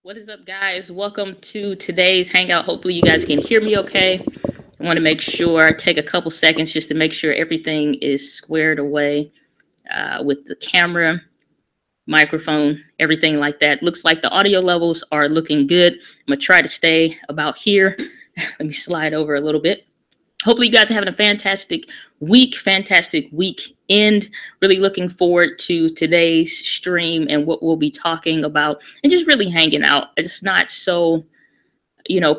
What is up, guys? Welcome to today's Hangout. Hopefully you guys can hear me okay. I want to make sure I take a couple seconds just to make sure everything is squared away with the camera, microphone, everything like that. Looks like the audio levels are looking good. I'm going to try to stay about here. Let me slide over a little bit. Hopefully you guys are having a fantastic weekend. Really looking forward to today's stream and what we'll be talking about and just really hanging out. It's not so,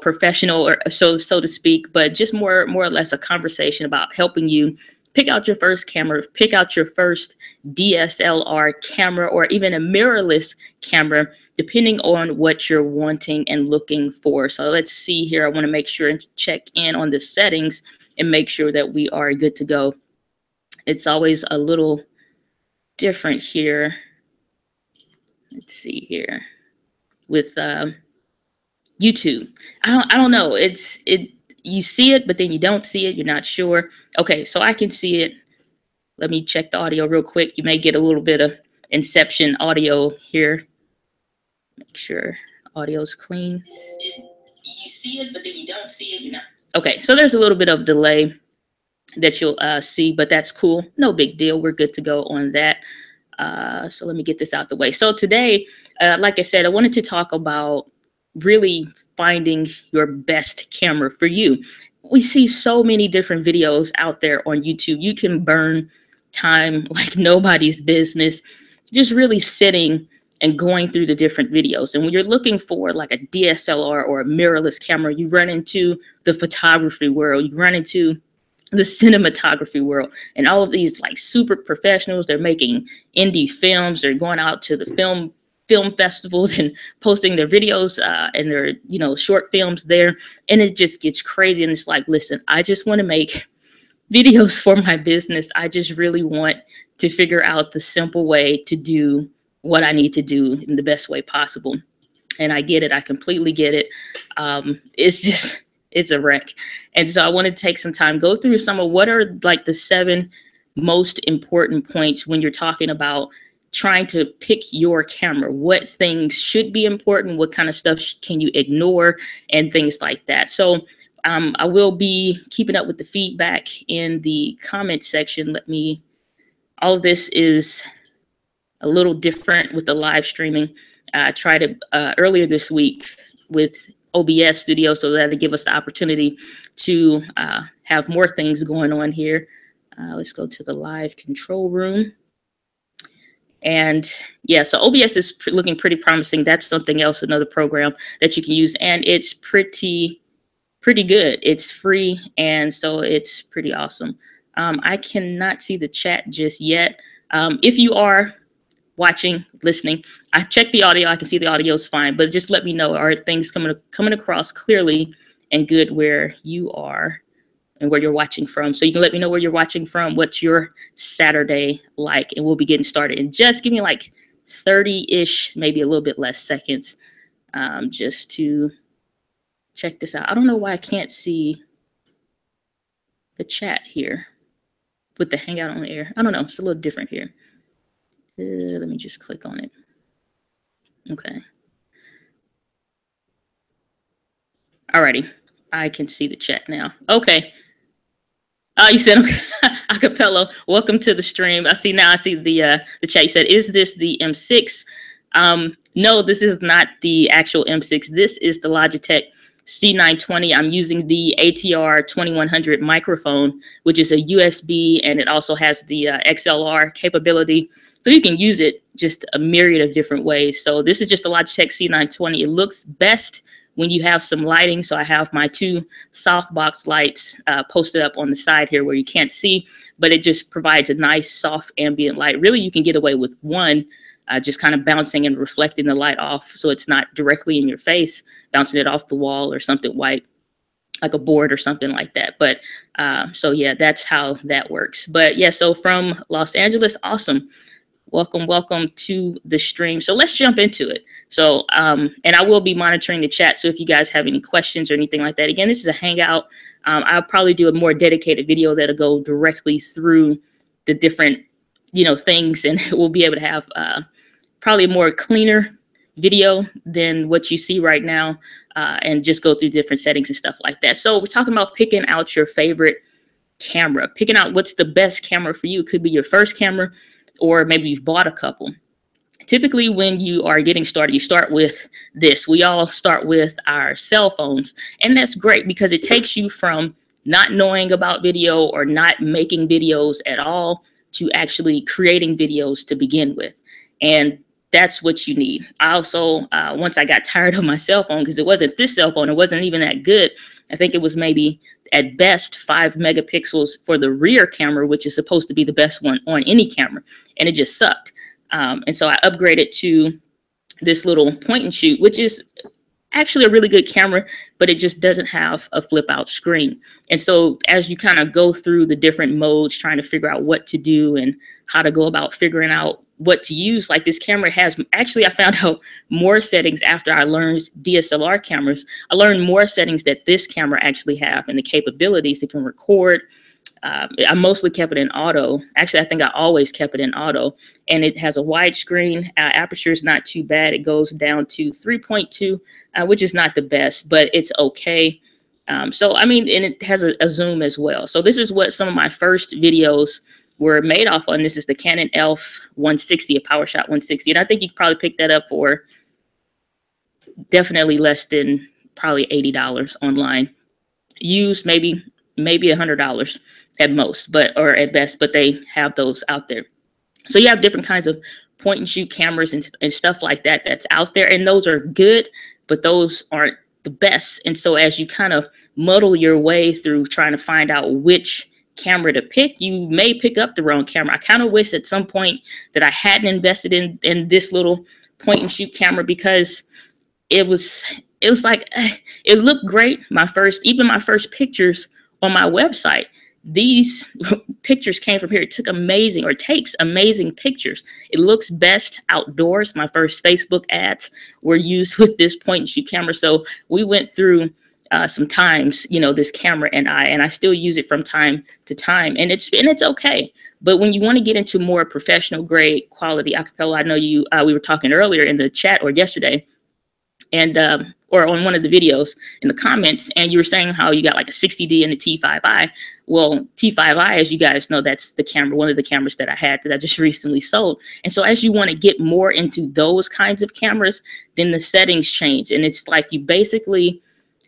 professional or so to speak, but just more or less a conversation about helping you pick out your first camera, pick out your first DSLR camera, or even a mirrorless camera, depending on what you're wanting and looking for. So let's see here. I want to make sure and check in on the settings and make sure that we are good to go. It's always a little different here. Let's see here with YouTube. I don't know. You see it, but then you don't see it. You're not sure. Okay, so I can see it. Let me check the audio real quick. You may get a little bit of Inception audio here. Make sure audio's clean. You see it, but then you don't see it. You're not. Okay, so there's a little bit of delay that you'll see, but that's cool. No big deal. We're good to go on that. So let me get this out the way. So today, like I said, I wanted to talk about really finding your best camera for you. We see so many different videos out there on YouTube. You can burn time like nobody's business, just really sitting and going through the different videos. And when you're looking for like a DSLR or a mirrorless camera, you run into the photography world, you run into the cinematography world, and all of these like super professionals. They're making indie films. They're going out to the film festivals and posting their videos and their short films there, and it just gets crazy. And it's like, listen, I just want to make videos for my business. I just really want to figure out the simple way to do what I need to do in the best way possible. And I get it. I completely get it. It's a wreck. And so I want to take some time, go through some of what are like the 7 most important points when you're talking about trying to pick your camera. What things should be important? What kind of stuff can you ignore? And things like that. So I will be keeping up with the feedback in the comment section. All of this is a little different with the live streaming. I tried it earlier this week with OBS Studio, so that'll give us the opportunity to have more things going on here. Let's go to the live control room. And yeah, so OBS is looking pretty promising. That's something else, another program that you can use, and it's pretty good. It's free, and so it's pretty awesome. I cannot see the chat just yet. If you are watching, listening, I checked the audio. I can see the audio is fine, but just let me know, are things coming across clearly and good where you are and where you're watching from. So you can let me know where you're watching from, what's your Saturday like, and we'll be getting started. And just give me like 30-ish, maybe a little bit less seconds, just to check this out. I don't know why I can't see the chat here with the Hangout on the air. I don't know. It's a little different here. Let me just click on it. Okay. Alrighty. I can see the chat now. Okay. Oh, you said okay. Acapella. Welcome to the stream. I see the chat. You said, is this the M6? No, this is not the actual M6. This is the Logitech C920. I'm using the ATR 2100 microphone, which is a USB, and it also has the XLR capability. So you can use it just a myriad of different ways. So this is just the Logitech C920. It looks best when you have some lighting. So I have my 2 softbox lights posted up on the side here where you can't see, but it just provides a nice soft ambient light. Really, you can get away with one, just kind of bouncing and reflecting the light off, so it's not directly in your face, bouncing it off the wall or something white, like a board or something like that. But so yeah, that's how that works. But yeah, so from Los Angeles, awesome. Welcome to the stream. So let's jump into it. So, and I will be monitoring the chat. So if you guys have any questions or anything like that, again, this is a Hangout. I'll probably do a more dedicated video that'll go directly through the different, things, and we'll be able to have probably a more cleaner video than what you see right now, and just go through different settings and stuff like that. So we're talking about picking out your favorite camera, picking out what's the best camera for you. It could be your first camera, or maybe you've bought a couple. Typically, when you are getting started, you start with this. We all start with our cell phones, and that's great because it takes you from not knowing about video or not making videos at all to actually creating videos to begin with. And that's what you need. I also, once I got tired of my cell phone, because it wasn't this cell phone, it wasn't even that good. I think it was maybe at best 5 megapixels for the rear camera, which is supposed to be the best one on any camera. And it just sucked. And so I upgraded to this little point and shoot, which is actually a really good camera, but it just doesn't have a flip out screen. And so as you kind of go through the different modes, trying to figure out what to do and how to go about figuring out what to use, like this camera has, actually I found out more settings after I learned DSLR cameras. I learned more settings that this camera actually have and the capabilities. It can record. I mostly kept it in auto. Actually, I think I always kept it in auto. And it has a wide screen. Aperture is not too bad. It goes down to 3.2, which is not the best, but it's okay. So, I mean, and it has a zoom as well. So this is what some of my first videos were made off on. This is the Canon ELPH 160, a PowerShot 160. And I think you could probably pick that up for definitely less than probably $80 online. Used maybe $100 at most, or at best, but they have those out there. So you have different kinds of point and shoot cameras and stuff like that that's out there, and those are good, but those aren't the best. And so as you kind of muddle your way through trying to find out which camera to pick, you may pick up the wrong camera. I kind of wish at some point that I hadn't invested in this little point and shoot camera, because it was like, it looked great. Even my first pictures on my website, these pictures came from here. It takes amazing pictures. It looks best outdoors. My first Facebook ads were used with this point and shoot camera. So we went through some times, this camera and I still use it from time to time, and it's okay. But when you want to get into more professional grade quality acapella, I know we were talking earlier in the chat or yesterday, and or on one of the videos in the comments, and you were saying how you got like a 60D and the T5i. Well, T5i, as you guys know, that's the camera, one of the cameras that I had that I just recently sold. And so as you want to get more into those kinds of cameras, then the settings change. And it's like you basically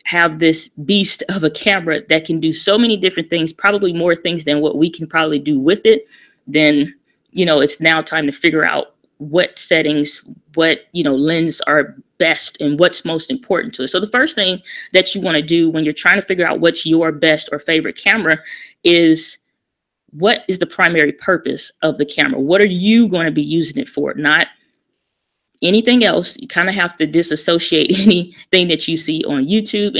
have this beast of a camera that can do so many different things, probably more things than what we can probably do with it. Then, it's now time to figure out what settings, what lens are best and what's most important to it. So the first thing that you want to do when you're trying to figure out what's your best or favorite camera is, what is the primary purpose of the camera? What are you going to be using it for? Not anything else. You kind of have to disassociate anything that you see on YouTube,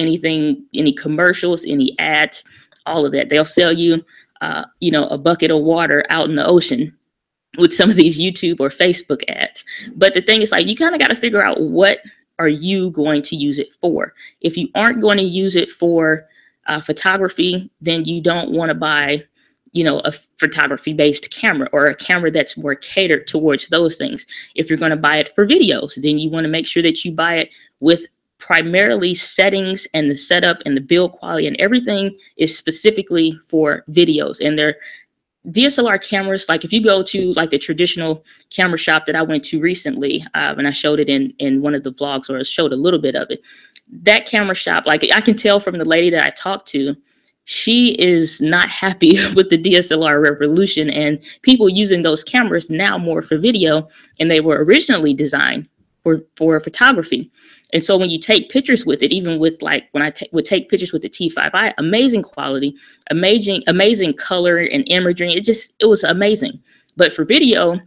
any commercials, any ads, all of that. They'll sell you, a bucket of water out in the ocean with some of these YouTube or Facebook ads. But the thing is, like, you kind of got to figure out, what are you going to use it for? If you aren't going to use it for photography, then you don't want to buy, a photography based camera or a camera that's more catered towards those things. If you're going to buy it for videos, then you want to make sure that you buy it with primarily settings and the setup and the build quality and everything is specifically for videos. And they're DSLR cameras, like if you go to like the traditional camera shop that I went to recently, and I showed it in one of the vlogs, or I showed a little bit of it, that camera shop, like I can tell from the lady that I talked to, she is not happy with the DSLR revolution and people using those cameras now more for video, and they were originally designed for photography. And so when you take pictures with it, even with like when I would take pictures with the T5i, amazing quality, amazing color and imagery. It was amazing. But for video,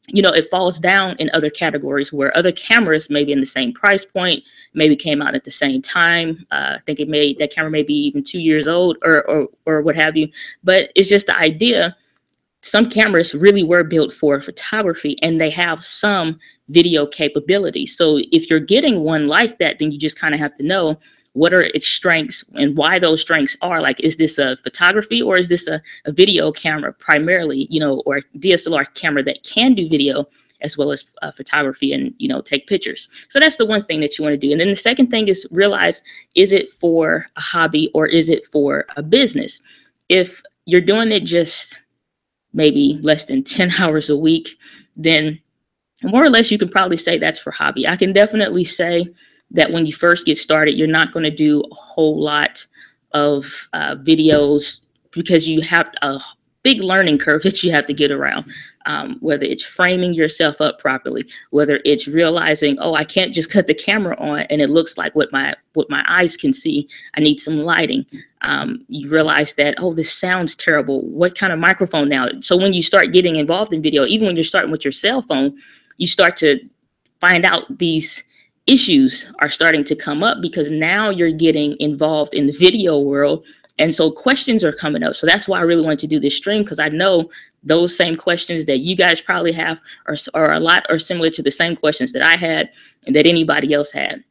it falls down in other categories where other cameras maybe in the same price point, maybe came out at the same time. I think that camera may be even 2 years old or what have you. But it's just the idea. Some cameras really were built for photography and they have some video capability. So if you're getting one like that, then you just kind of have to know what are its strengths and why those strengths are. Like, is this a photography or is this a video camera primarily, or DSLR camera that can do video as well as photography and, you know, take pictures. So that's the one thing that you want to do. And then the second thing is realize, is it for a hobby or is it for a business? If you're doing it just maybe less than 10 hours a week, then more or less you can probably say that's for hobby. I can definitely say that when you first get started, you're not going to do a whole lot of videos because you have a big learning curve that you have to get around, whether it's framing yourself up properly, whether it's realizing, oh, I can't just cut the camera on and it looks like what my eyes can see. I need some lighting. You realize that, oh, this sounds terrible. What kind of microphone now? So when you start getting involved in video, even when you're starting with your cell phone, you start to find out these issues are starting to come up because now you're getting involved in the video world. And so questions are coming up. So that's why I really wanted to do this stream, because I know those same questions that you guys probably have are a lot or similar to the same questions that I had and that anybody else had.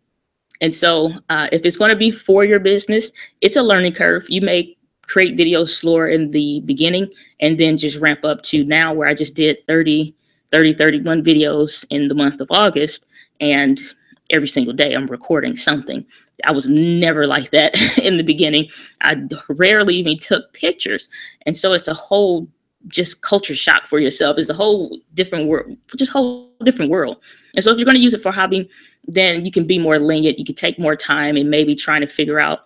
And so if it's going to be for your business, it's a learning curve. You may create videos slower in the beginning and then just ramp up to now where I just did 31 videos in the month of August. And every single day I'm recording something. I was never like that in the beginning. I rarely even took pictures. And so it's a whole just culture shock for yourself. It's a whole different world, just whole different world. And so if you're going to use it for hobby, then you can be more lenient. You can take more time and maybe trying to figure out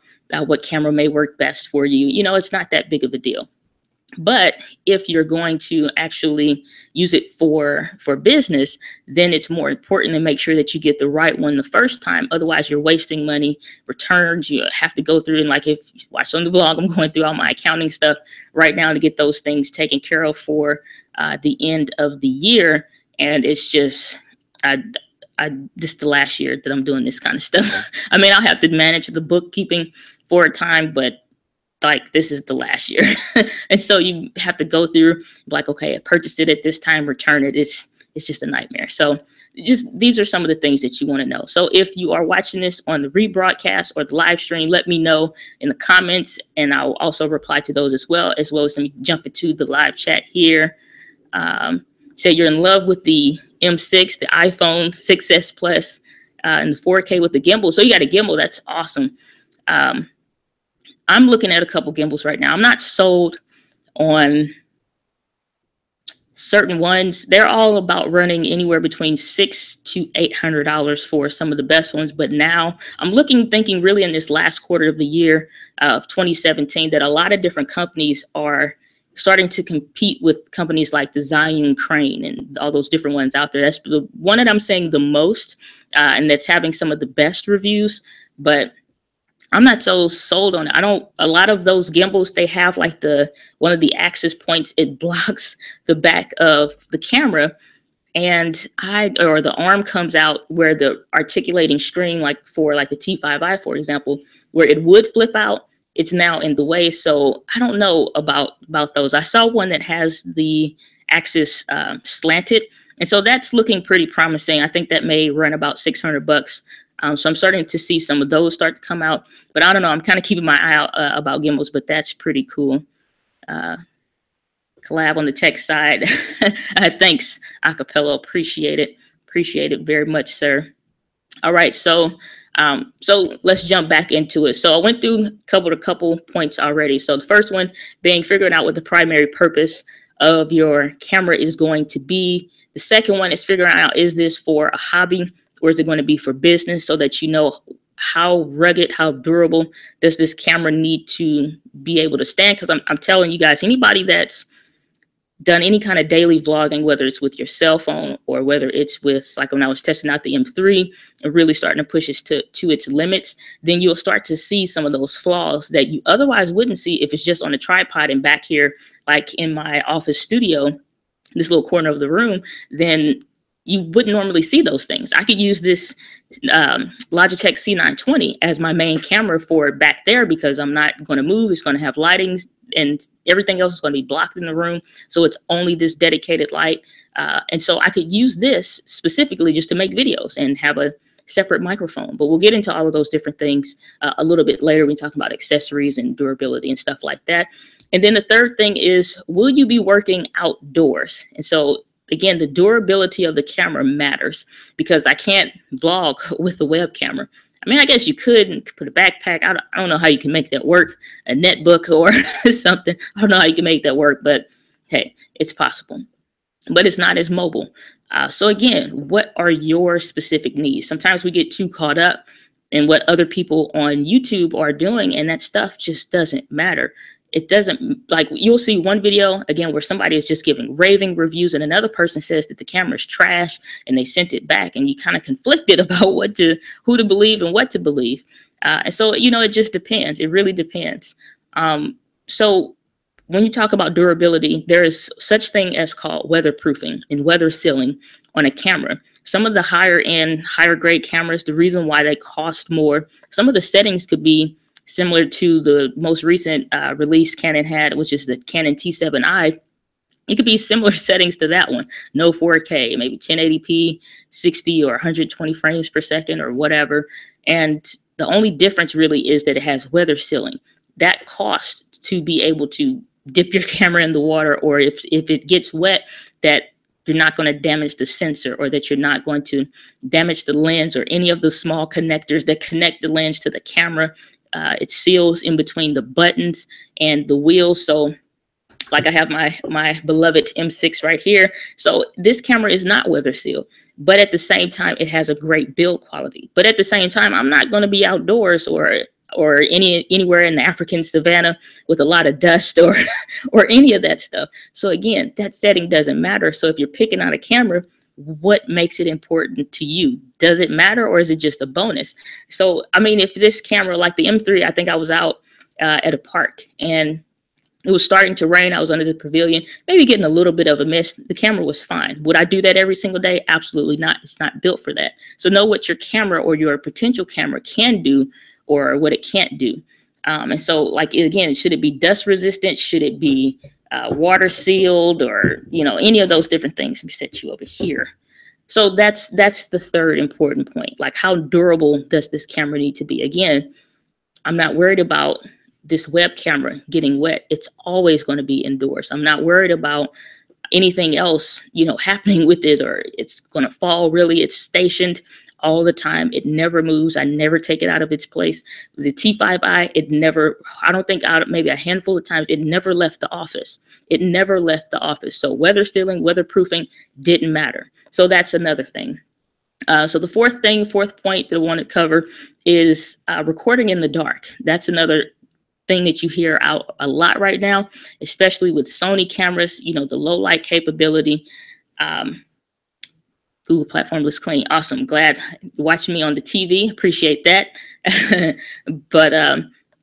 what camera may work best for you. You know, it's not that big of a deal. But if you're going to actually use it for business, then it's more important to make sure that you get the right one the first time. Otherwise, you're wasting money, returns. You have to go through, and like if you watch on the vlog, I'm going through all my accounting stuff right now to get those things taken care of for the end of the year. And it's just, this is the last year that I'm doing this kind of stuff. I mean, I'll have to manage the bookkeeping for a time, but like this is the last year. And so you have to go through like, okay, I purchased it at this time, return it. It's just a nightmare. So just these are some of the things that you want to know. So if you are watching this on the rebroadcast or the live stream, let me know in the comments and I'll also reply to those as well as let me jump into the live chat here. Say you're in love with the M6, the iPhone 6S Plus, and the 4K with the gimbal. So you got a gimbal. That's awesome. I'm looking at a couple gimbals right now. I'm not sold on certain ones. They're all about running anywhere between $600 to $800 for some of the best ones. But now I'm thinking really in this last quarter of the year of 2017 that a lot of different companies are starting to compete with companies like the Zhiyun Crane and all those different ones out there. That's the one that I'm saying the most, and that's having some of the best reviews. But I'm not so sold on it. A lot of those gimbals, they have like one of the access points, it blocks the back of the camera, and or the arm comes out where the articulating screen, like for like the T5i, for example, where it would flip out, it's now in the way. So I don't know about those. I saw one that has the axis slanted, and so that's looking pretty promising. I think that may run about $600. So I'm starting to see some of those start to come out, but I don't know. I'm kind of keeping my eye out about gimbals, but that's pretty cool. Collab on the tech side. Thanks, Acapello. Appreciate it. Appreciate it very much, sir. All right. So let's jump back into it. So I went through a couple points already. So the first one being figuring out what the primary purpose of your camera is going to be. The second one is figuring out, is this for a hobby? Or is it going to be for business, so that you know how rugged, how durable does this camera need to be able to stand? Because I'm telling you guys, anybody that's done any kind of daily vlogging, whether it's with your cell phone or whether it's with, like when I was testing out the M3 and really starting to push it to its limits, then you'll start to see some of those flaws that you otherwise wouldn't see if it's just on a tripod and back here, like in my office studio, this little corner of the room, then you wouldn't normally see those things. I could use this Logitech C920 as my main camera for back there because I'm not going to move. It's going to have lightings and everything else is going to be blocked in the room. So it's only this dedicated light. And so I could use this specifically just to make videos and have a separate microphone. But we'll get into all of those different things a little bit later. We talk about accessories and durability and stuff like that. And then the third thing is, will you be working outdoors? And so again, the durability of the camera matters, because I can't vlog with the web camera. I mean, I guess you could put a backpack. I don't know how you can make that work, a netbook or something. I don't know how you can make that work, but hey, it's possible. But it's not as mobile. So again, what are your specific needs? Sometimes we get too caught up in what other people on YouTube are doing, and that stuff just doesn't matter. It doesn't, like, you'll see one video again where somebody is just giving raving reviews and another person says that the camera is trash and they sent it back, and you kind of conflicted about who to believe and what to believe. And so, you know, it just depends. It really depends. So when you talk about durability, there is such thing as called weatherproofing and weather sealing on a camera. Some of the higher end, higher grade cameras, the reason why they cost more, some of the settings could be similar to the most recent release Canon had, which is the Canon T7i. It could be similar settings to that one. No 4K, maybe 1080p, 60 or 120 frames per second or whatever. And the only difference really is that it has weather sealing. That cost to be able to dip your camera in the water, or if it gets wet, that you're not going to damage the sensor, or that you're not going to damage the lens or any of the small connectors that connect the lens to the camera. It seals in between the buttons and the wheels. So like I have my beloved M6 right here. So this camera is not weather sealed, but at the same time, it has a great build quality. But at the same time, I'm not going to be outdoors or anywhere in the African savannah with a lot of dust or any of that stuff. So again, that setting doesn't matter. So if you're picking out a camera, what makes it important to you? Does it matter, or is it just a bonus? So, I mean, if this camera, like the M3, I think I was out at a park and it was starting to rain. I was under the pavilion, maybe getting a little bit of a mist. The camera was fine. Would I do that every single day? Absolutely not. It's not built for that. So know what your camera or your potential camera can do or what it can't do. And so, like, again, should it be dust resistant? Should it be water sealed, or, you know, any of those different things? Let me set you over here. So that's the third important point. Like, how durable does this camera need to be? Again, I'm not worried about this web camera getting wet. It's always going to be indoors. I'm not worried about anything else, you know, happening with it, or it's going to fall. Really, it's stationed all the time. It never moves. I never take it out of its place. The T5i, it never, I don't think out of maybe a handful of times, it never left the office. It never left the office. So weather sealing, weatherproofing didn't matter. So that's another thing. So the fourth point that I want to cover is recording in the dark. That's another thing that you hear out a lot right now, especially with Sony cameras, you know, the low light capability. Google platform looks clean. Awesome. Glad you're watching me on the TV. Appreciate that. But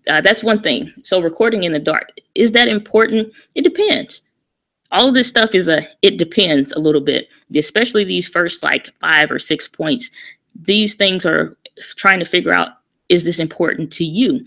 that's one thing. So recording in the dark, is that important? It depends. All of this stuff is it depends a little bit, especially these first like 5 or 6 points. These things are trying to figure out, is this important to you?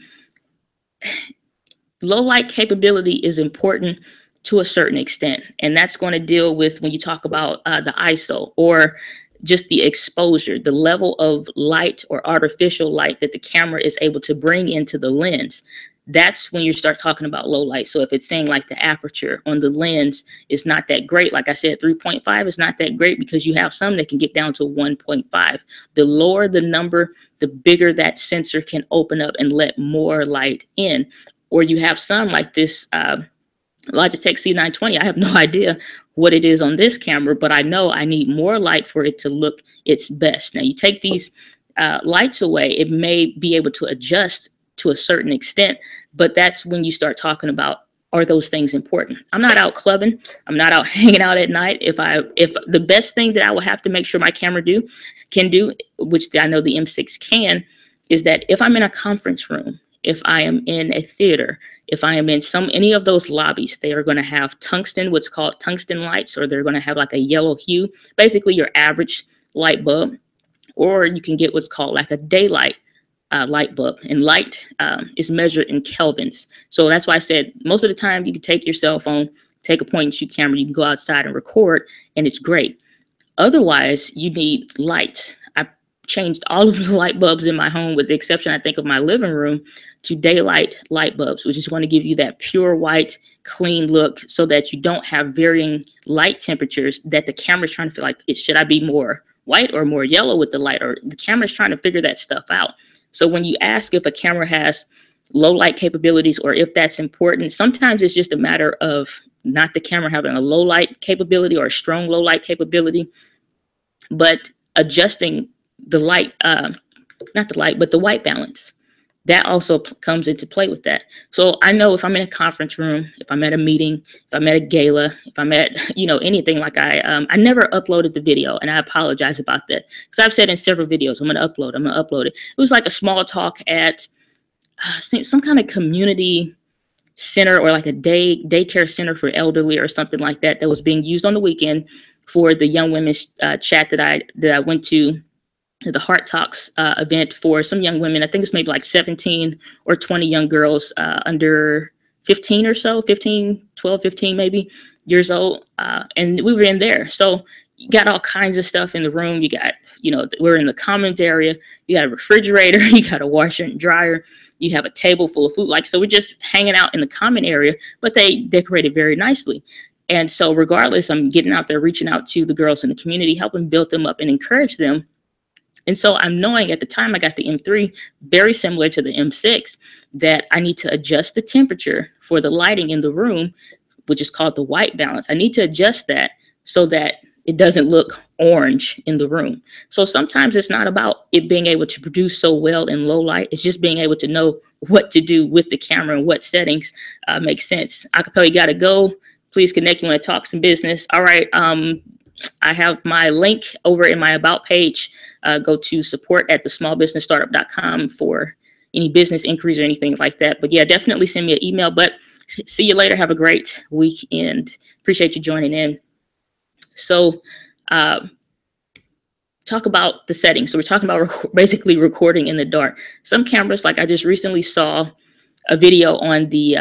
Low light capability is important to a certain extent, and that's going to deal with when you talk about the ISO, or just the exposure, the level of light or artificial light that the camera is able to bring into the lens. That's when you start talking about low light. So if it's saying like the aperture on the lens is not that great, like I said, 3.5 is not that great, because you have some that can get down to 1.5. The lower the number, the bigger that sensor can open up and let more light in. Or you have some like this Logitech C920. I have no idea what it is on this camera, but I know I need more light for it to look its best. Now you take these lights away, it may be able to adjust to a certain extent, but that's when you start talking about, are those things important? I'm not out clubbing. I'm not out hanging out at night. If the best thing that I will have to make sure my camera can do, which I know the M6 can, is that if I'm in a conference room, if I am in a theater, if I am in any of those lobbies, they are going to have tungsten, what's called tungsten lights, or they're going to have like a yellow hue, basically your average light bulb, or you can get what's called like a daylight light bulb, and light is measured in kelvins. So that's why I said most of the time you can take your cell phone, take a point and shoot camera, you can go outside and record, and it's great. Otherwise, you need lights. changed all of the light bulbs in my home, with the exception, I think, of my living room, to daylight light bulbs, which is going to give you that pure white, clean look, so that you don't have varying light temperatures that the camera's trying to feel like, should I be more white or more yellow with the light? Or the camera's trying to figure that stuff out. So when you ask if a camera has low light capabilities or if that's important, sometimes it's just a matter of not the camera having a low light capability or a strong low light capability, but adjusting the light, not the light, but the white balance. That also comes into play with that. So I know if I'm in a conference room, if I'm at a meeting, if I'm at a gala, if I'm at, you know, anything like I never uploaded the video, and I apologize about that, because I've said in several videos, I'm going to upload it. It was like a small talk at some kind of community center, or like a daycare center for elderly or something like that, that was being used on the weekend for the young women's chat that I went to the Heart Talks event for some young women. I think it's maybe like 17 or 20 young girls under 15 or so, 12, 15 maybe years old. And we were in there. So you got all kinds of stuff in the room. You got, you know, we're in the commons area. You got a refrigerator. You got a washer and dryer. You have a table full of food. Like, so we're just hanging out in the common area, but they decorated very nicely. And so regardless, I'm getting out there, reaching out to the girls in the community, helping build them up and encourage them. And so I'm knowing at the time I got the M3, very similar to the M6, that I need to adjust the temperature for the lighting in the room, which is called the white balance. I need to adjust that so that it doesn't look orange in the room. So sometimes it's not about it being able to produce so well in low light. It's just being able to know what to do with the camera and what settings make sense. Acapella, got to go. Please connect. You want to talk some business. All right. I have my link over in my about page. Go to support@thesmallbusinessstartup.com for any business inquiries or anything like that. But yeah, definitely send me an email. But see you later. Have a great weekend. Appreciate you joining in. So talk about the settings. So we're talking about basically recording in the dark. Some cameras, like I just recently saw a video on the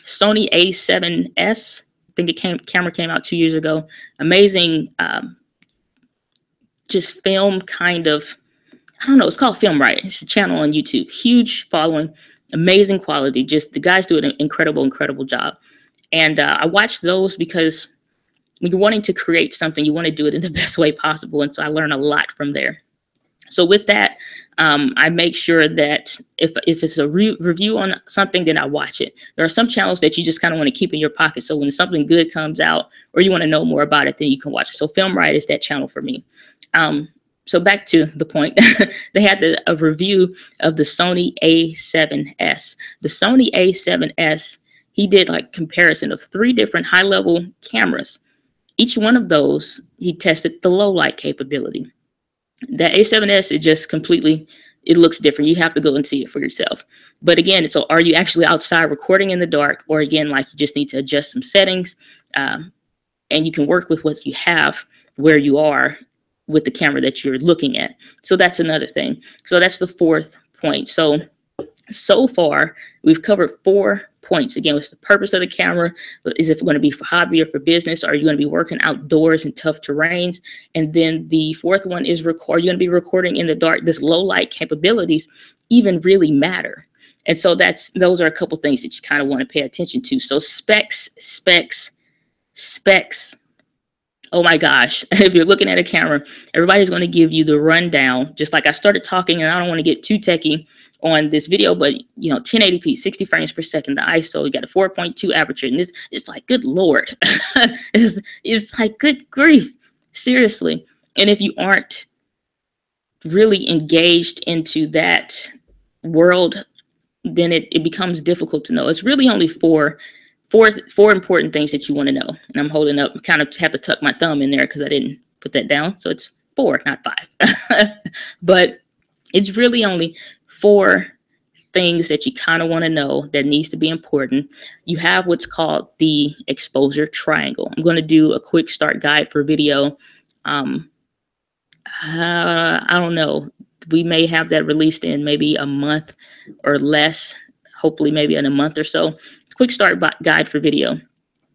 Sony A7S. I think camera came out 2 years ago. Amazing, just film kind of, I don't know, it's called Film Right. It's a channel on YouTube. Huge following, amazing quality. Just the guys do an incredible job. And I watched those because when you're wanting to create something, you want to do it in the best way possible. And so I learned a lot from there. So with that, I make sure that if it's a review on something, then I watch it. There are some channels that you just kind of want to keep in your pocket. So when something good comes out or you want to know more about it, then you can watch it. So Film Right is that channel for me. So back to the point, they had a review of the Sony A7S. The Sony A7S, he did like comparison of 3 different high-level cameras. Each one of those, he tested the low light capability. The A7S, it just completely, it looks different. You have to go and see it for yourself. But again, so are you actually outside recording in the dark? Or again, like you just need to adjust some settings and you can work with what you have where you are with the camera that you're looking at. So that's another thing. So that's the 4th point. So far, we've covered 4 points. Again, what's the purpose of the camera? Is it going to be for hobby or for business? Are you going to be working outdoors in tough terrains? And then the 4th one is are you going to be recording in the dark? This low light capabilities even really matter. And so those are a couple things that you kind of want to pay attention to. So specs. Oh my gosh, if you're looking at a camera, everybody's going to give you the rundown. Just like I started talking, and I don't want to get too techie on this video, but you know, 1080p, 60 frames per second, the ISO, you got a 4.2 aperture, and it's like, good Lord, it's like, good grief, seriously. And if you aren't really engaged into that world, then it becomes difficult to know. It's really only four important things that you want to know. And I'm holding up, kind of have to tuck my thumb in there because I didn't put that down. So it's 4, not 5. But it's really only 4 things that you kind of want to know that needs to be important. You have what's called the exposure triangle. I'm going to do a quick start guide for video. I don't know. We may have that released in maybe a month or less, hopefully maybe in a month or so. Quick start guide for video.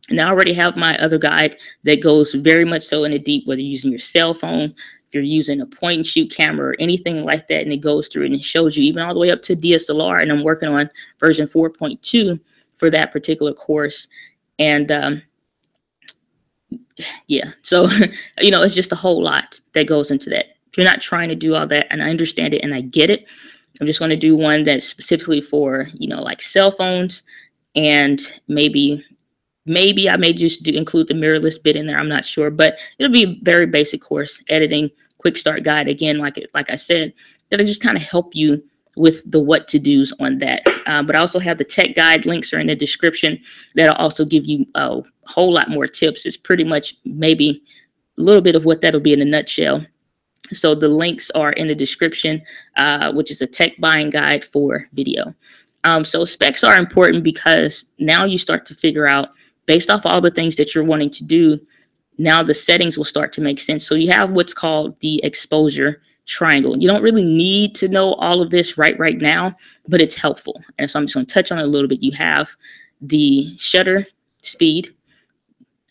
And I already have my other guide that goes very much so in the deep, whether you're using your cell phone if you're using a point and shoot camera or anything like that, and it goes through and it shows you even all the way up to DSLR. And I'm working on version 4.2 for that particular course. And yeah, so, it's just a whole lot that goes into that. If you're not trying to do all that, and I understand it and I get it, I'm just going to do one that's specifically for, like cell phones, and maybe I may just include the mirrorless bit in there. I'm not sure, but it'll be a very basic course, editing, quick start guide. Again, like I said, that'll just kind of help you with the what to do's on that. But I also have the tech guide. Links are in the description. That'll also give you a whole lot more tips. It's pretty much maybe a little bit of what that'll be in a nutshell. So the links are in the description, which is a tech buying guide for video. So specs are important because now you start to figure out, based off all the things that you're wanting to do, now the settings will start to make sense. So you have what's called the exposure triangle. You don't really need to know all of this right now, but it's helpful. And so I'm just going to touch on it a little bit. You have the shutter speed.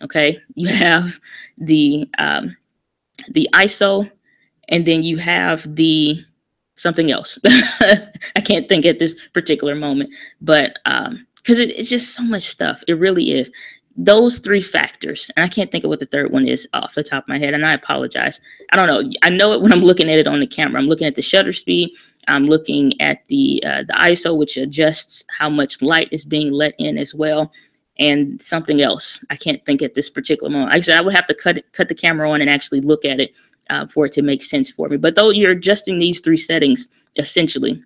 Okay. You have the ISO, and then you have the something else. I can't think at this particular moment, but because it's just so much stuff. It really is. Those three factors, and I can't think of what the third one is off the top of my head, and I apologize. I don't know. I know it when I'm looking at it on the camera. I'm looking at the shutter speed. I'm looking at the ISO, which adjusts how much light is being let in as well, and something else. I can't think at this particular moment. Like I said, I would have to cut the camera on and actually look at it for it to make sense for me. But though you're adjusting these three settings, essentially,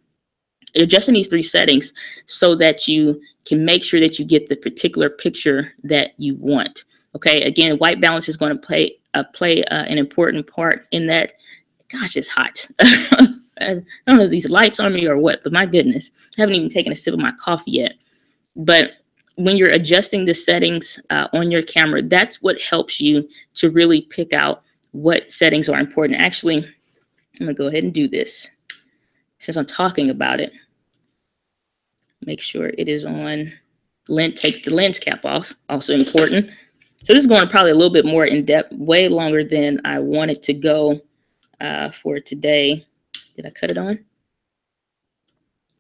you're adjusting these three settings so that you can make sure that you get the particular picture that you want. Okay, again, white balance is going to play an important part in that. Gosh, it's hot. I don't know if these lights on me or what, but my goodness, I haven't even taken a sip of my coffee yet. But when you're adjusting the settings on your camera, that's what helps you to really pick out what settings are important. Actually, I'm going to go ahead and do this since I'm talking about it. Make sure it is on lens. Take the lens cap off. Also important. So this is going probably a little bit more in depth, way longer than I wanted to go for today. Did I cut it on?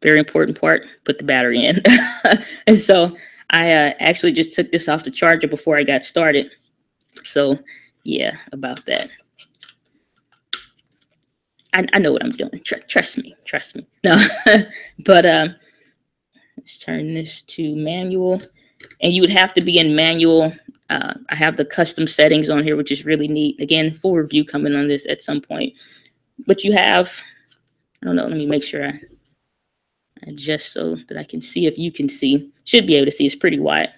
Very important part. Put the battery in. And so I actually just took this off the charger before I got started. So yeah, about that. I know what I'm doing. Trust me. No, but let's turn this to manual, and you would have to be in manual. I have the custom settings on here, which is really neat. Again, full review coming on this at some point. But you have, I don't know, let me make sure I adjust so that I can see if you can see. Should be able to see, it's pretty wide.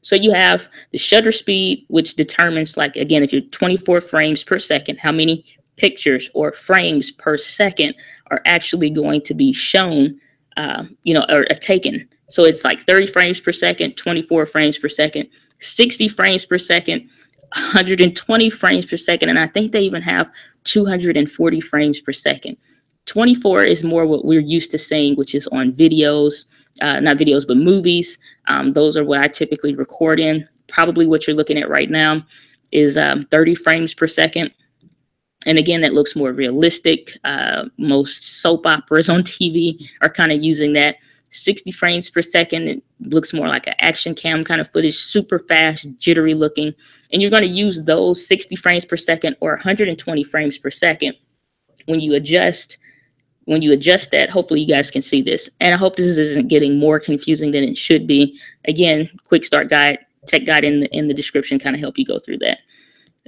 So you have the shutter speed, which determines, like, again, if you're 24 frames per second, how many pictures or frames per second are actually going to be shown, or taken. So it's like 30 frames per second, 24 frames per second, 60 frames per second, 120 frames per second, and I think they even have 240 frames per second. 24 is more what we're used to seeing, which is on videos, not videos, but movies. Those are what I typically record in. Probably what you're looking at right now is 30 frames per second. And again, that looks more realistic. Most soap operas on TV are kind of using that. 60 frames per second, it looks more like an action cam kind of footage, super fast, jittery looking. And you're going to use those 60 frames per second or 120 frames per second when you adjust. When you adjust that, hopefully you guys can see this. And I hope this isn't getting more confusing than it should be. Again, quick start guide, tech guide in the description kind of help you go through that.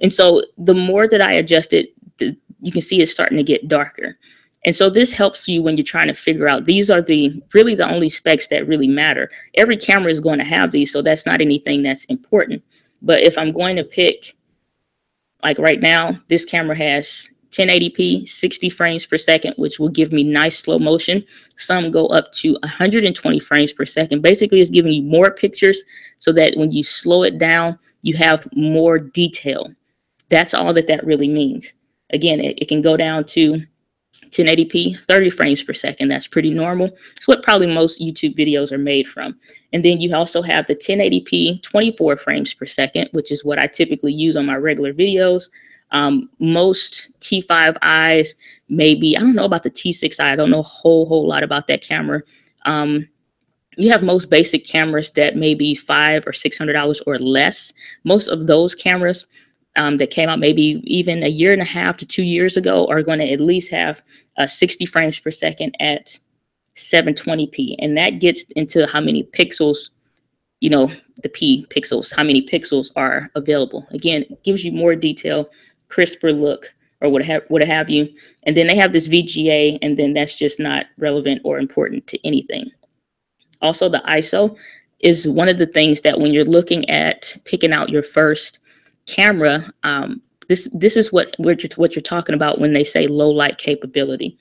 And so the more that I adjust it, you can see it's starting to get darker. And so this helps you when you're trying to figure out, these are really the only specs that really matter. Every camera is going to have these, so that's not anything that's important. But if I'm going to pick, like right now, this camera has 1080p, 60 frames per second, which will give me nice slow motion. Some go up to 120 frames per second. Basically, it's giving you more pictures so that when you slow it down, you have more detail. That's all that really means. Again, it can go down to 1080p, 30 frames per second. That's pretty normal. It's what probably most YouTube videos are made from. And then you also have the 1080p, 24 frames per second, which is what I typically use on my regular videos. Most T5Is, maybe, I don't know about the T6i. I don't know a whole lot about that camera. You have most basic cameras that may be $500 or $600 or less. Most of those cameras that came out maybe even a year and a half to 2 years ago are going to at least have 60 frames per second at 720p. And that gets into how many pixels, you know, the P pixels, how many pixels are available. Again, it gives you more detail, crisper look, or what have you. And then they have this VGA, and then that's just not relevant or important to anything. Also, the ISO is one of the things that when you're looking at picking out your first camera, this is what you're talking about when they say low light capability.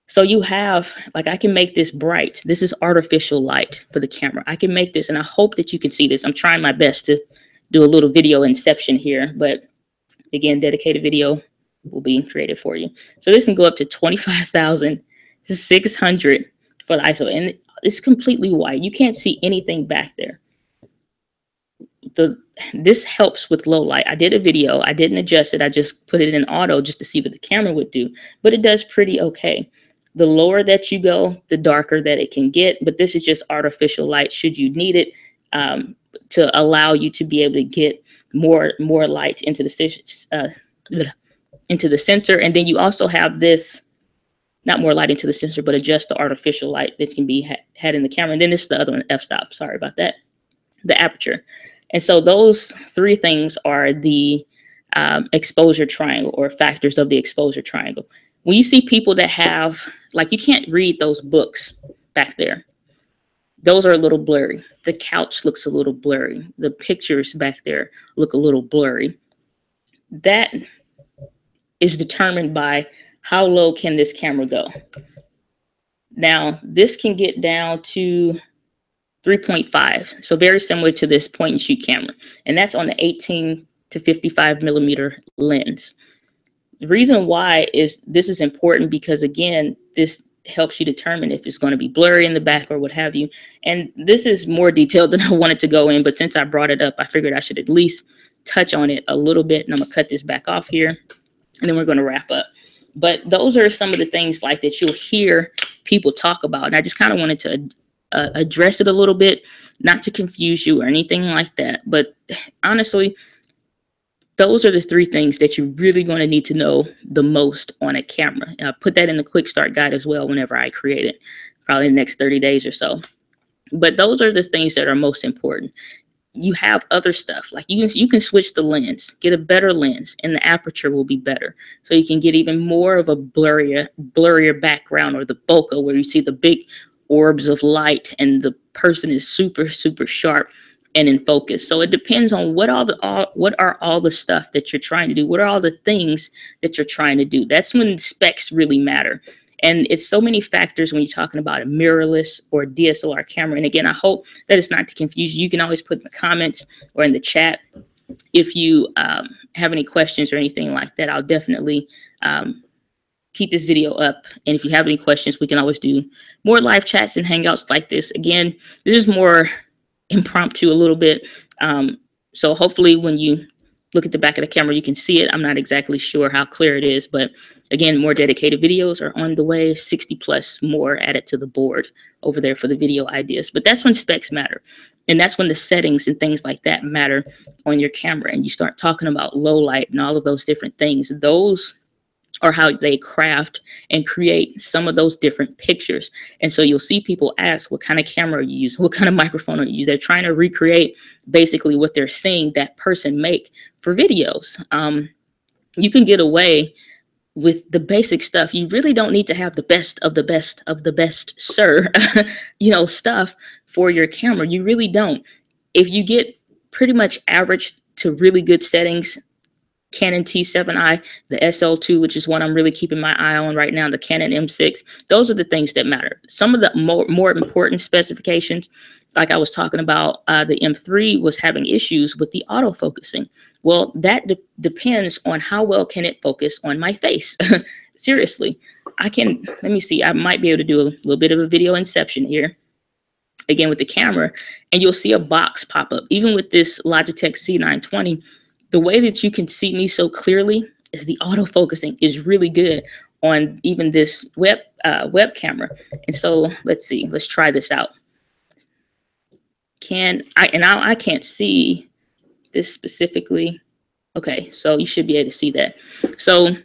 So you have, like, I can make this bright. This is artificial light for the camera. I can make this, and I hope that you can see this. I'm trying my best to do a little video inception here, but again, dedicated video will be created for you. So this can go up to 25,600 for the ISO, and it's completely white. You can't see anything back there. This helps with low light. I did a video. I didn't adjust it. I just put it in auto just to see what the camera would do, but it does pretty okay. The lower that you go, the darker that it can get, but this is just artificial light should you need it, to allow you to be able to get more light into the center. And then you also have this, not more light into the sensor, but adjust the artificial light that can be had in the camera. And then this is the other one, f-stop. Sorry about that. The aperture. And so those three things are the exposure triangle, or factors of the exposure triangle. When you see people that have, like, you can't read those books back there. Those are a little blurry. The couch looks a little blurry. The pictures back there look a little blurry. That is determined by how low can this camera go. Now, this can get down to 3.5. So very similar to this point and shoot camera. And that's on the 18 to 55 millimeter lens. The reason why is this is important because, again, this helps you determine if it's going to be blurry in the back or what have you. And this is more detailed than I wanted to go in, but since I brought it up, I figured I should at least touch on it a little bit. And I'm going to cut this back off here, and then we're going to wrap up. But those are some of the things like that you'll hear people talk about. And I just kind of wanted to address it a little bit, not to confuse you or anything like that. But honestly, those are the three things that you're really going to need to know the most on a camera. And I'll put that in the quick start guide as well whenever I create it, probably in the next 30 days or so. But those are the things that are most important. You have other stuff, like you can switch the lens, get a better lens, and the aperture will be better. So you can get even more of a blurrier background, or the bokeh, where you see the big orbs of light and the person is super, super sharp and in focus. So it depends on what are all the stuff that you're trying to do. What are all the things that you're trying to do? That's when specs really matter. And it's so many factors when you're talking about a mirrorless or DSLR camera. And again, I hope that it's not to confuse you. You can always put in the comments or in the chat if you have any questions or anything like that. I'll definitely keep this video up. And if you have any questions, we can always do more live chats and hangouts like this. Again, this is more impromptu a little bit. So hopefully when you look at the back of the camera, you can see it. I'm not exactly sure how clear it is, but again, more dedicated videos are on the way, 60 plus more added to the board over there for the video ideas. But that's when specs matter. And that's when the settings and things like that matter on your camera. And you start talking about low light and all of those different things. Those are how they craft and create some of those different pictures. And so you'll see people ask, what kind of camera are you using? What kind of microphone are you using? They're trying to recreate basically what they're seeing that person make for videos. You can get away with the basic stuff. You really don't need to have the best of the best of the best, sir, stuff for your camera. You really don't. If you get pretty much average to really good settings, Canon T7i, the SL2, which is one I'm really keeping my eye on right now, the Canon M6. Those are the things that matter. Some of the more important specifications, like I was talking about, the M3 was having issues with the autofocusing. Well, that depends on how well can it focus on my face. Seriously, let me see, I might be able to do a little bit of a video inception here. Again, with the camera, and you'll see a box pop up. Even with this Logitech C920, the way that you can see me so clearly is the autofocusing is really good on even this web camera. And so let's see, let's try this out. Now I can't see this specifically. Okay, so you should be able to see that. So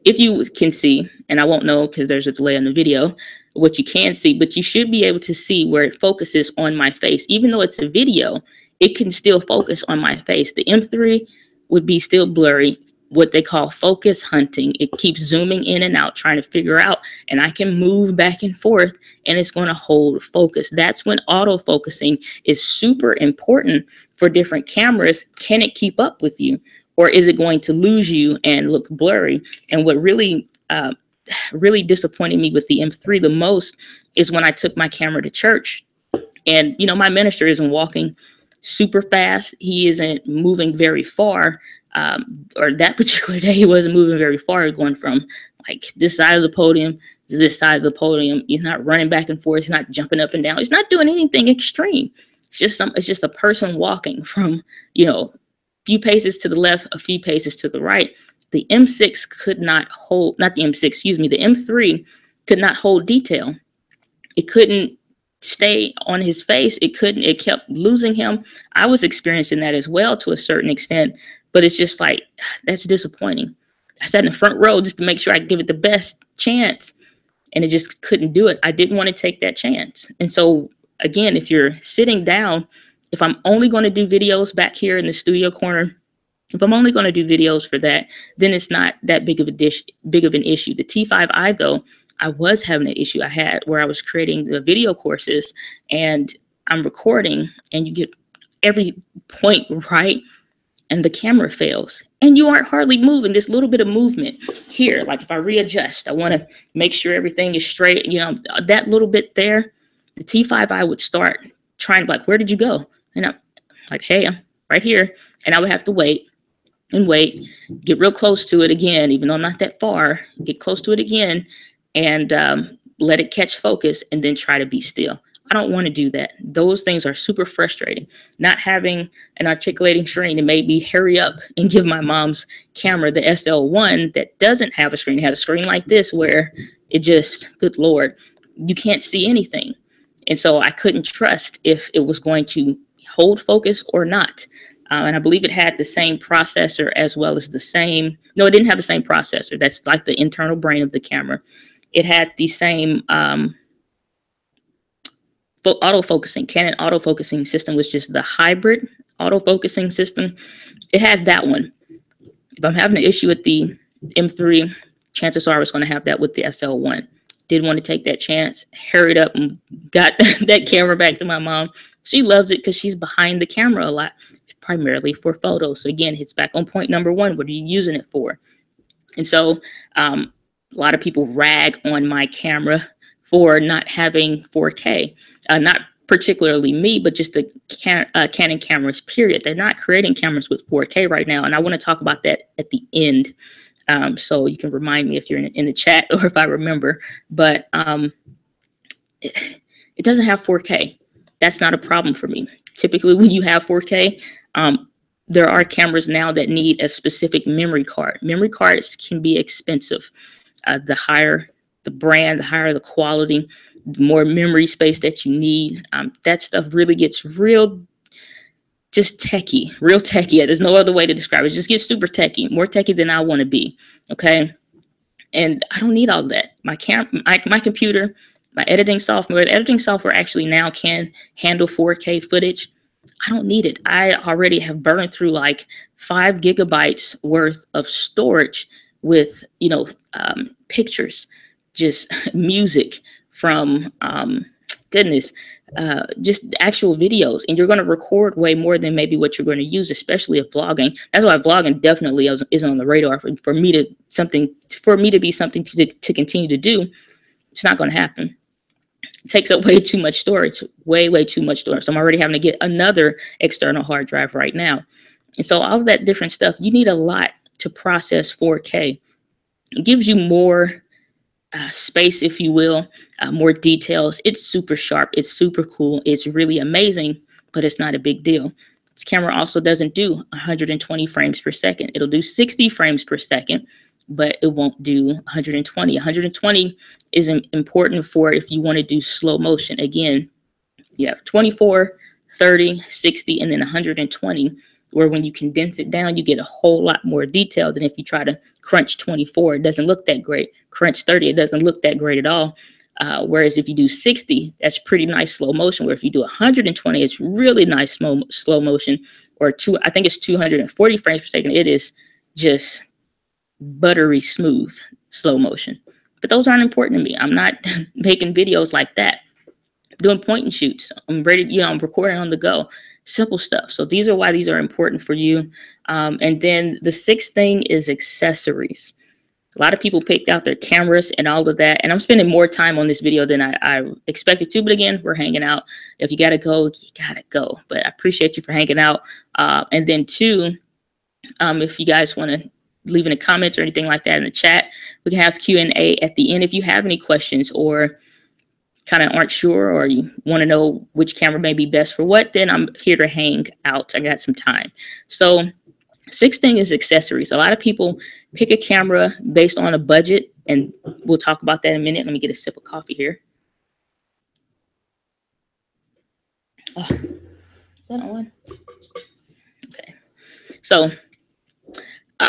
if you can see, and I won't know because there's a delay on the video, what you can see, but you should be able to see where it focuses on my face. Even though it's a video, it can still focus on my face. The M3 would be still blurry, what they call focus hunting. It keeps zooming in and out, trying to figure out, and I can move back and forth, and it's going to hold focus. That's when autofocusing is super important for different cameras. Can it keep up with you, or is it going to lose you and look blurry? And what really disappointed me with the M3 the most is when I took my camera to church, and my minister isn't walking super fast. He isn't moving very far. Or that particular day, he wasn't moving very far, going from like this side of the podium to this side of the podium. He's not running back and forth. He's not jumping up and down. He's not doing anything extreme. It's just a person walking from, a few paces to the left, a few paces to the right. The M6 could not hold, not the M6, excuse me, the M3 could not hold detail. It couldn't stay on his face. It kept losing him. I was experiencing that as well to a certain extent. But it's just like, that's disappointing. I sat in the front row just to make sure I give it the best chance, and it just couldn't do it. I didn't want to take that chance. And so, again, if you're sitting down, if I'm only going to do videos back here in the studio corner, if I'm only going to do videos for that, then it's not that big of an issue. The T5i, though, I was having an issue I had where I was creating the video courses, and I'm recording, and you get every point right, and the camera fails, and you aren't hardly moving. This little bit of movement here, like if I readjust, I want to make sure everything is straight, that little bit there, the T5i would start trying to be like, where did you go? And I'm like, hey, I'm right here. And I would have to wait and wait, get real close to it again, even though I'm not that far, get close to it again, and let it catch focus, and then try to be still. I don't want to do that. Those things are super frustrating. Not having an articulating screen, it made me hurry up and give my mom's camera, the SL1, that doesn't have a screen. It had a screen like this where it just, good Lord, you can't see anything. And so I couldn't trust if it was going to hold focus or not. And I believe it had the same processor as well as the same, no, it didn't have the same processor. That's like the internal brain of the camera. It had the same autofocusing. Canon autofocusing system was just the hybrid autofocusing system. It had that one. If I'm having an issue with the M3, chances are I was going to have that with the SL1. Didn't want to take that chance. Hurried up and got that camera back to my mom. She loves it because she's behind the camera a lot, primarily for photos. So again, hits back on point number one. What are you using it for? And so a lot of people rag on my camera for not having 4K. Not particularly me, but just the Canon cameras, period. They're not creating cameras with 4K right now. And I want to talk about that at the end. So you can remind me if you're in the chat or if I remember. But it doesn't have 4K. That's not a problem for me. Typically, when you have 4K, there are cameras now that need a specific memory card. Memory cards can be expensive. The higher the brand, the higher the quality, the more memory space that you need. That stuff really gets real, just techie, real techie. There's no other way to describe it. It just gets super techie, more techie than I want to be. Okay. And I don't need all that. My computer, my editing software, the editing software actually now can handle 4K footage. I don't need it. I already have burned through like 5 gigabytes worth of storage with, pictures, just music from, just actual videos. And you're going to record way more than maybe what you're going to use, especially if vlogging. That's why vlogging definitely isn't on the radar for me to be something to continue to do. It's not going to happen. It takes up way too much storage, way too much storage. So I'm already having to get another external hard drive right now. And so all of that different stuff, you need a lot to process 4K. It gives you more space, if you will, more details. It's super sharp. It's super cool. It's really amazing, but it's not a big deal. This camera also doesn't do 120 frames per second. It'll do 60 frames per second, but it won't do 120. 120 is important for if you want to do slow motion. Again, you have 24, 30, 60, and then 120, where when you condense it down, you get a whole lot more detail than if you try to crunch 24. It doesn't look that great. Crunch 30, it doesn't look that great at all. Whereas if you do 60, that's pretty nice slow motion. Where if you do 120, it's really nice slow motion. Or I think it's 240 frames per second. It is just buttery smooth slow motion. But those aren't important to me. I'm not making videos like that. I'm doing point and shoots. I'm ready, I'm recording on the go. Simple stuff. So these are why these are important for you. And then the sixth thing is accessories. A lot of people picked out their cameras and all of that. And I'm spending more time on this video than I expected to. But again, we're hanging out. If you got to go, you got to go. But I appreciate you for hanging out. And then two, if you guys want to leave any comments or anything like that in the chat, we can have Q&A at the end. If you have any questions or kind of aren't sure, or you want to know which camera may be best for what, then I'm here to hang out. I got some time. So sixth thing is accessories. A lot of people pick a camera based on a budget, and we'll talk about that in a minute. Let me get a sip of coffee here. Oh, is that on? Okay. So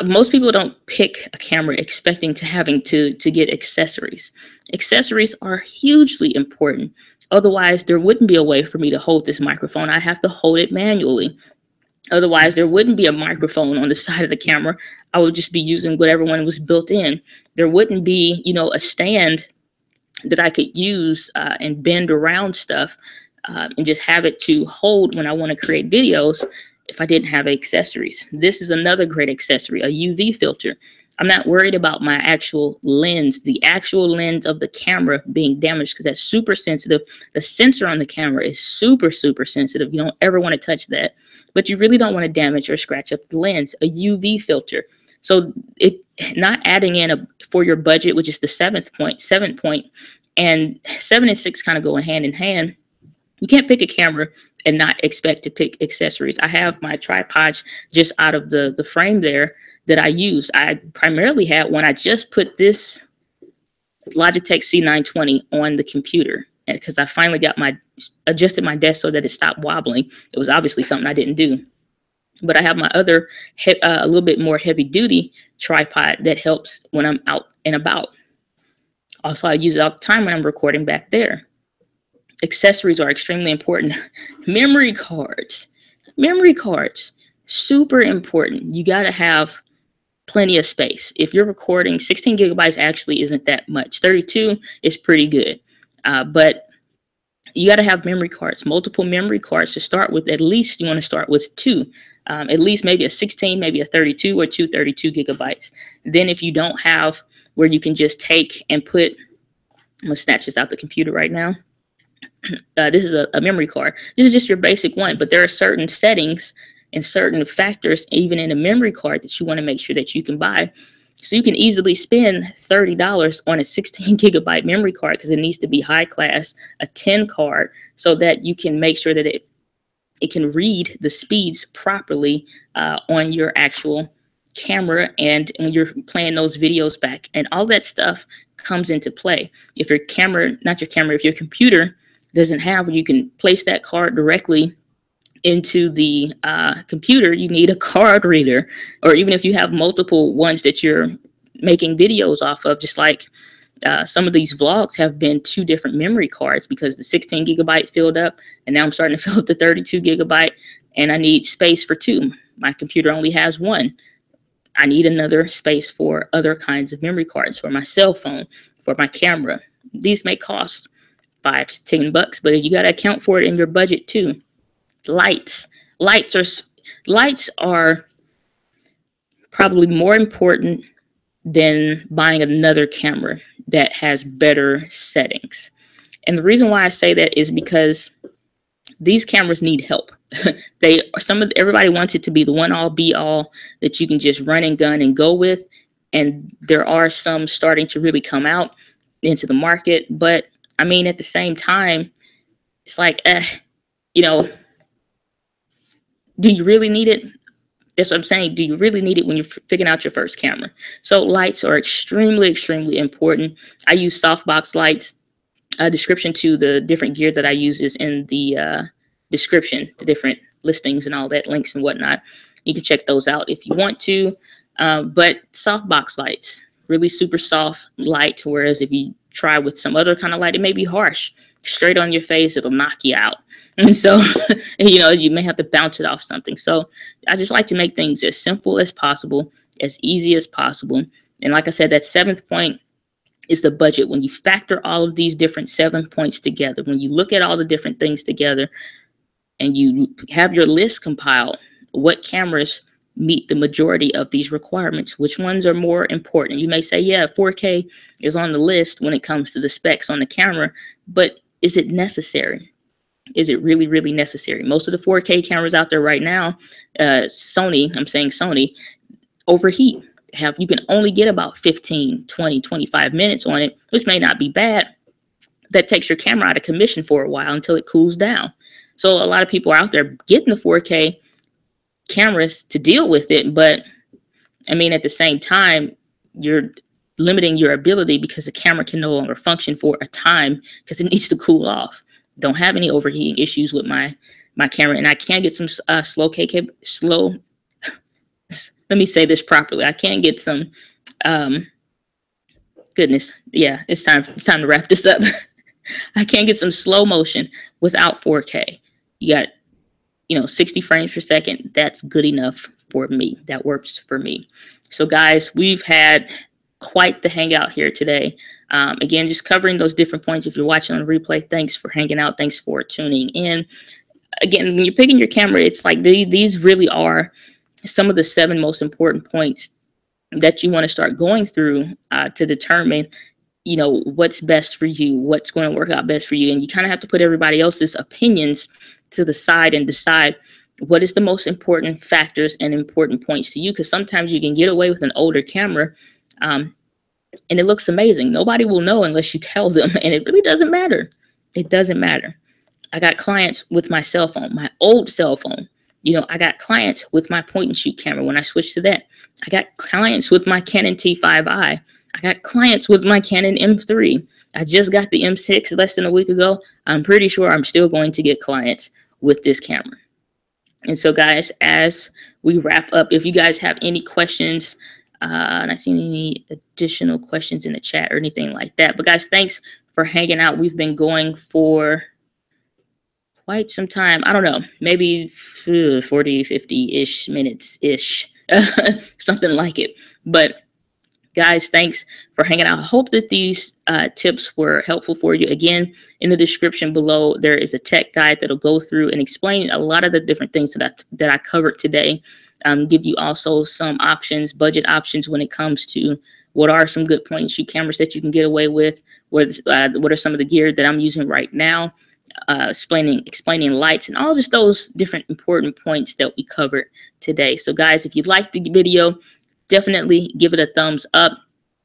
most people don't pick a camera expecting to get accessories. Accessories are hugely important. Otherwise, there wouldn't be a way for me to hold this microphone. I have to hold it manually. Otherwise, there wouldn't be a microphone on the side of the camera. I would just be using whatever one was built in. There wouldn't be, a stand that I could use and bend around stuff and just have it to hold when I want to create videos if I didn't have accessories. This is another great accessory, a UV filter. I'm not worried about my actual lens, the actual lens of the camera being damaged, because that's super sensitive. The sensor on the camera is super, super sensitive. You don't ever want to touch that, but you really don't want to damage or scratch up the lens. A UV filter. So not adding in for your budget, which is the seventh point, and 7 and 6 kind of go hand in hand. You can't pick a camera and not expect to pick accessories. I have my tripods just out of the frame there that I use. I primarily had one. I just put this Logitech C920 on the computer because I finally got adjusted my desk so that it stopped wobbling. It was obviously something I didn't do. But I have my other a little bit more heavy duty tripod that helps when I'm out and about. Also, I use it all the time when I'm recording back there. Accessories are extremely important. Memory cards, super important. You got to have plenty of space. If you're recording, 16 gigabytes actually isn't that much. 32 is pretty good. But you got to have memory cards, multiple memory cards to start with. At least you want to start with 2. At least maybe a 16, maybe a 32 or 2 32 gigabytes. Then if you don't have where you can just take and put, I'm going to snatch this out the computer right now. This is a memory card. This is just your basic one, but there are certain settings and certain factors, even in a memory card, that you want to make sure that you can buy. So you can easily spend $30 on a 16 gigabyte memory card because it needs to be high class, a 10 card, so that you can make sure that it can read the speeds properly on your actual camera and when you're playing those videos back. And all that stuff comes into play. If your camera, if your computer doesn't have where you can place that card directly into the computer, you need a card reader. Or even if you have multiple ones that you're making videos off of, just like some of these vlogs have been 2 different memory cards because the 16 gigabyte filled up and now I'm starting to fill up the 32 gigabyte and I need space for 2. My computer only has 1. I need another space for other kinds of memory cards, for my cell phone, for my camera. These may cost $5 to $10, but you got to account for it in your budget too. Lights are probably more important than buying another camera that has better settings. And the reason why I say that is because these cameras need help. Everybody wants it to be the one all be all that you can just run and gun and go with. And there are some starting to really come out into the market. But I mean, at the same time, it's like, Do you really need it? That's what I'm saying. Do you really need it when you're figuring out your first camera? So lights are extremely, extremely important. I use softbox lights. Description to the different gear that I use is in the description, the different listings and all that, links and whatnot. You can check those out if you want to. But softbox lights, really super soft light, whereas if you try with some other kind of light, it may be harsh. Straight on your face, it'll knock you out. And so, you know, you may have to bounce it off something. So I just like to make things as simple as possible, as easy as possible. And like I said, that 7th point is the budget. When you factor all of these different 7 points together, when you look at all the different things together and you have your list compiled, what cameras meet the majority of these requirements, which ones are more important? You may say, yeah, 4K is on the list when it comes to the specs on the camera, but is it necessary? Is it really, really necessary? Most of the 4K cameras out there right now, Sony, overheat. You can only get about 15, 20, 25 minutes on it, which may not be bad. That takes your camera out of commission for a while until it cools down. So a lot of people are out there getting the 4K cameras to deal with it, but I mean, at the same time, you're limiting your ability because the camera can no longer function for a time because it needs to cool off. Don't have any overheating issues with my camera, and I can get some let me say this properly. I can get some goodness, yeah, it's time to wrap this up. I can get some slow motion without 4K. You got, 60 frames per second. That's good enough for me. That works for me. So guys, we've had quite the hangout here today. Again, just covering those different points. If you're watching on replay, thanks for hanging out. Thanks for tuning in. Again, when you're picking your camera, it's like these really are some of the 7 most important points that you want to start going through to determine, what's best for you, what's going to work out best for you. And you kind of have to put everybody else's opinions to the side and decide what is the most important factors and important points to you. Because sometimes you can get away with an older camera and it looks amazing. Nobody will know unless you tell them. And it really doesn't matter. It doesn't matter. I got clients with my cell phone, my old cell phone. I got clients with my point and shoot camera when I switched to that. I got clients with my Canon T5i. I got clients with my Canon M3. I just got the M6 less than a week ago. I'm pretty sure I'm still going to get clients with this camera. And so guys, as we wrap up, if you guys have any questions, and I see any additional questions in the chat or anything like that. But guys, thanks for hanging out. We've been going for quite some time. I don't know, maybe 40, 50-ish minutes-ish, something like it. But guys, thanks for hanging out. I hope that these tips were helpful for you. Again, in the description below, there is a tech guide that'll go through and explain a lot of the different things that I covered today. Give you also some options, budget options when it comes to what are some good point and shoot cameras that you can get away with. What are some of the gear that I'm using right now? Explaining lights and all just those different important points that we covered today. So guys, if you liked the video, definitely give it a thumbs up.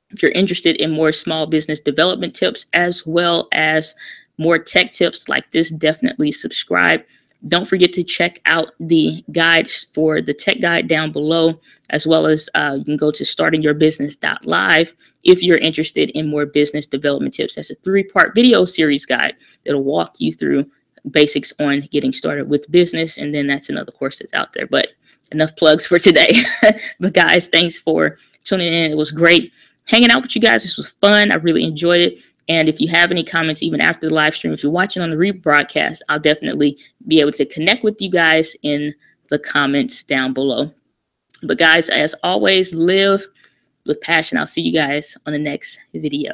If you're interested in more small business development tips as well as more tech tips like this, definitely subscribe. Don't forget to check out the guides for the tech guide down below, as well as you can go to startingyourbusiness.live if you're interested in more business development tips. That's a 3-part video series guide that'll walk you through basics on getting started with business. And then that's another course that's out there. But enough plugs for today. But guys, thanks for tuning in. It was great hanging out with you guys. This was fun. I really enjoyed it. And if you have any comments, even after the live stream, if you're watching on the rebroadcast, I'll definitely be able to connect with you guys in the comments down below. But guys, as always, live with passion. I'll see you guys on the next video.